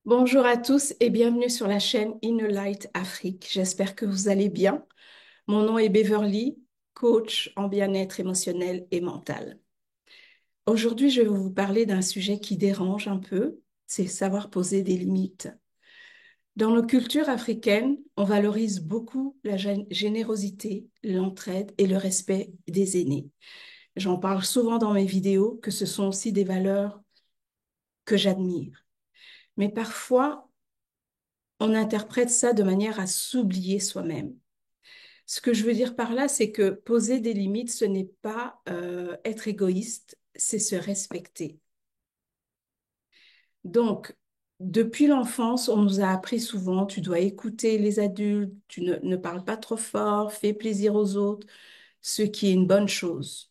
Bonjour à tous et bienvenue sur la chaîne Inner Light Afrique. J'espère que vous allez bien. Mon nom est Beverly, coach en bien-être émotionnel et mental. Aujourd'hui, je vais vous parler d'un sujet qui dérange un peu, c'est savoir poser des limites. Dans nos cultures africaines, on valorise beaucoup la générosité, l'entraide et le respect des aînés. J'en parle souvent dans mes vidéos que ce sont aussi des valeurs que j'admire. Mais parfois, on interprète ça de manière à s'oublier soi-même. Ce que je veux dire par là, c'est que poser des limites, ce n'est pas être égoïste, c'est se respecter. Donc, depuis l'enfance, on nous a appris souvent, tu dois écouter les adultes, tu ne parles pas trop fort, fais plaisir aux autres, ce qui est une bonne chose.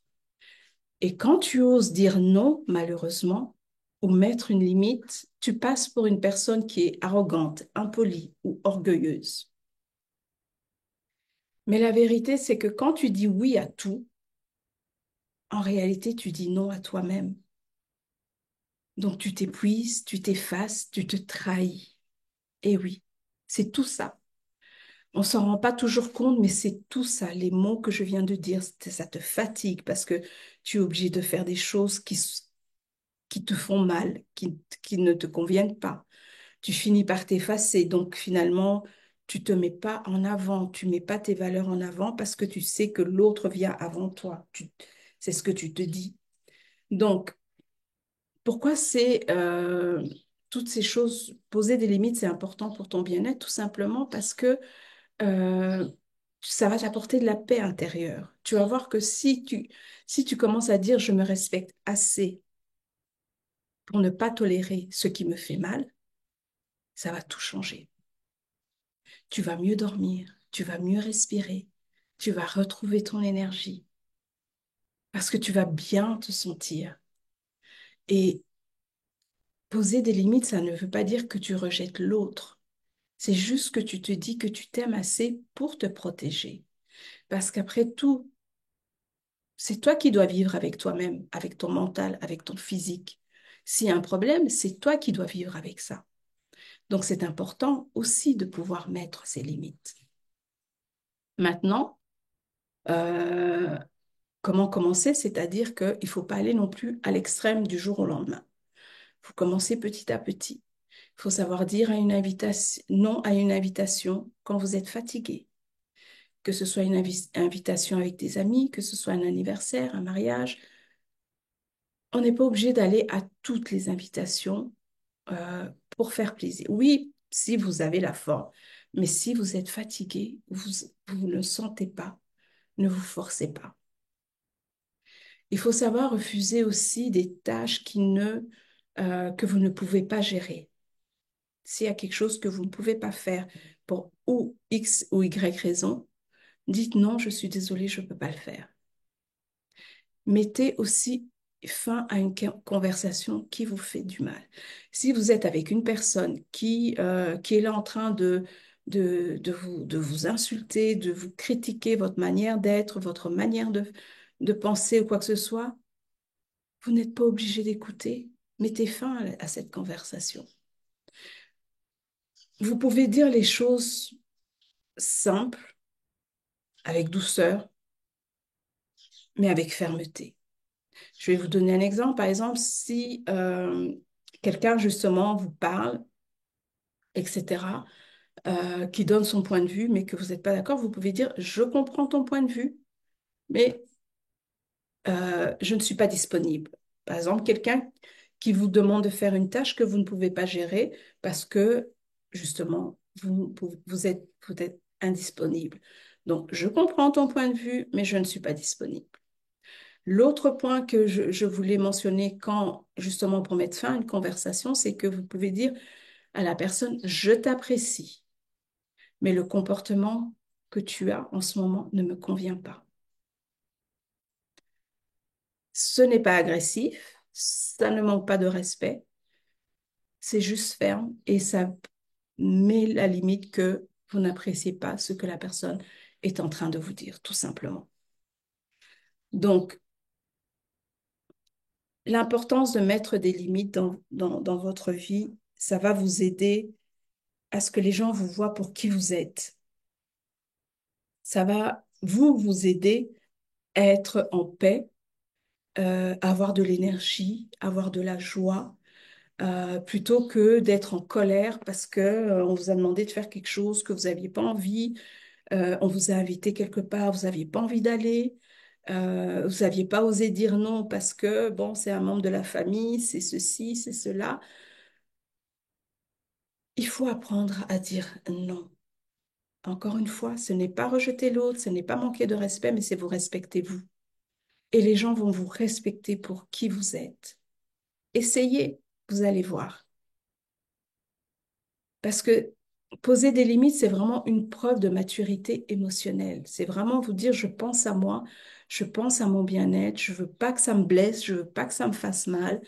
Et quand tu oses dire non, malheureusement, ou mettre une limite, tu passes pour une personne qui est arrogante, impolie ou orgueilleuse. Mais la vérité, c'est que quand tu dis oui à tout, en réalité, tu dis non à toi-même. Donc tu t'épuises, tu t'effaces, tu te trahis. Et oui, c'est tout ça. On s'en rend pas toujours compte, mais c'est tout ça. Les mots que je viens de dire, ça te fatigue parce que tu es obligé de faire des choses qui te font mal, qui ne te conviennent pas. Tu finis par t'effacer. Donc finalement, tu te mets pas en avant, tu mets pas tes valeurs en avant parce que tu sais que l'autre vient avant toi. C'est ce que tu te dis. Donc, pourquoi c'est toutes ces choses, poser des limites, c'est important pour ton bien-être, tout simplement parce que euh, ça va t'apporter de la paix intérieure. Tu vas voir que si tu commences à dire je me respecte assez pour ne pas tolérer ce qui me fait mal, ça va tout changer. Tu vas mieux dormir, tu vas mieux respirer, tu vas retrouver ton énergie parce que tu vas bien te sentir. Et poser des limites, ça ne veut pas dire que tu rejettes l'autre. C'est juste que tu te dis que tu t'aimes assez pour te protéger. Parce qu'après tout, c'est toi qui dois vivre avec toi-même, avec ton mental, avec ton physique. S'il y a un problème, c'est toi qui dois vivre avec ça. Donc c'est important aussi de pouvoir mettre ses limites. Maintenant, euh, comment commencer? C'est-à-dire qu'il ne faut pas aller non plus à l'extrême du jour au lendemain. Il faut commencer petit à petit. Il faut savoir dire à une invitation, non à une invitation quand vous êtes fatigué. Que ce soit une invitation avec des amis, que ce soit un anniversaire, un mariage. On n'est pas obligé d'aller à toutes les invitations pour faire plaisir. Oui, si vous avez la forme, mais si vous êtes fatigué, vous ne le sentez pas, ne vous forcez pas. Il faut savoir refuser aussi des tâches que vous ne pouvez pas gérer. S'il y a quelque chose que vous ne pouvez pas faire pour ou X ou Y raison, dites non, je suis désolée, je ne peux pas le faire. Mettez aussi fin à une conversation qui vous fait du mal. Si vous êtes avec une personne qui est là en train de vous insulter, de vous critiquer votre manière d'être, votre manière de penser ou quoi que ce soit, vous n'êtes pas obligé d'écouter. Mettez fin à cette conversation. Vous pouvez dire les choses simples, avec douceur, mais avec fermeté. Je vais vous donner un exemple. Par exemple, si quelqu'un justement vous parle, etc., qui donne son point de vue, mais que vous n'êtes pas d'accord, vous pouvez dire, je comprends ton point de vue, mais je ne suis pas disponible. Par exemple, quelqu'un qui vous demande de faire une tâche que vous ne pouvez pas gérer parce que justement, vous êtes indisponible. Donc, je comprends ton point de vue, mais je ne suis pas disponible. L'autre point que je voulais mentionner quand, justement, pour mettre fin à une conversation, c'est que vous pouvez dire à la personne, je t'apprécie, mais le comportement que tu as en ce moment ne me convient pas. Ce n'est pas agressif, ça ne manque pas de respect, c'est juste ferme et ça met la limite que vous n'appréciez pas ce que la personne est en train de vous dire, tout simplement. Donc, l'importance de mettre des limites dans votre vie, ça va vous aider à ce que les gens vous voient pour qui vous êtes. Ça va vous aider à être en paix, avoir de l'énergie, avoir de la joie, plutôt que d'être en colère parce que, on vous a demandé de faire quelque chose que vous n'aviez pas envie, on vous a invité quelque part, vous n'aviez pas envie d'aller, vous n'aviez pas osé dire non parce que, bon, c'est un membre de la famille, c'est ceci, c'est cela. Il faut apprendre à dire non. Encore une fois, ce n'est pas rejeter l'autre, ce n'est pas manquer de respect, mais c'est vous respecter vous. Et les gens vont vous respecter pour qui vous êtes. Essayez, vous allez voir. Parce que poser des limites, c'est vraiment une preuve de maturité émotionnelle. C'est vraiment vous dire, je pense à moi, je pense à mon bien-être, je veux pas que ça me blesse, je veux pas que ça me fasse mal,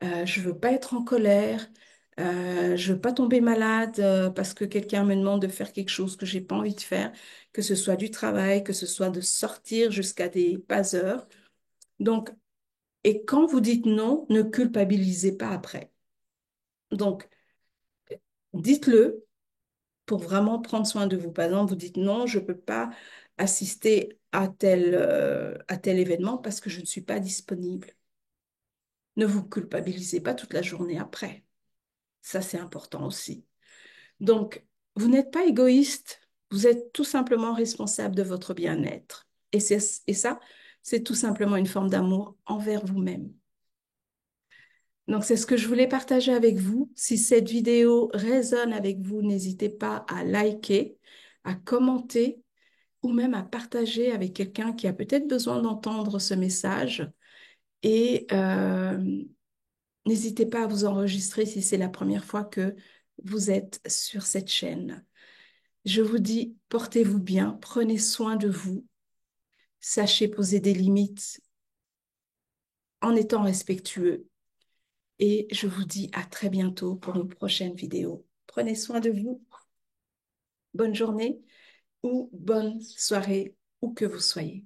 je veux pas être en colère, je veux pas tomber malade parce que quelqu'un me demande de faire quelque chose que j'ai pas envie de faire, que ce soit du travail, que ce soit de sortir jusqu'à des pas heures. Donc, et quand vous dites non, ne culpabilisez pas après. Donc, dites-le pour vraiment prendre soin de vous. Par exemple, vous dites non, je ne peux pas assister à tel événement parce que je ne suis pas disponible. Ne vous culpabilisez pas toute la journée après. Ça, c'est important aussi. Donc, vous n'êtes pas égoïste, vous êtes tout simplement responsable de votre bien-être. Et ça, c'est tout simplement une forme d'amour envers vous-même. Donc, c'est ce que je voulais partager avec vous. Si cette vidéo résonne avec vous, n'hésitez pas à liker, à commenter ou même à partager avec quelqu'un qui a peut-être besoin d'entendre ce message. Et n'hésitez pas à vous enregistrer si c'est la première fois que vous êtes sur cette chaîne. Je vous dis, portez-vous bien, prenez soin de vous, sachez poser des limites en étant respectueux. Et je vous dis à très bientôt pour une prochaine vidéo. Prenez soin de vous. Bonne journée ou bonne soirée, où que vous soyez.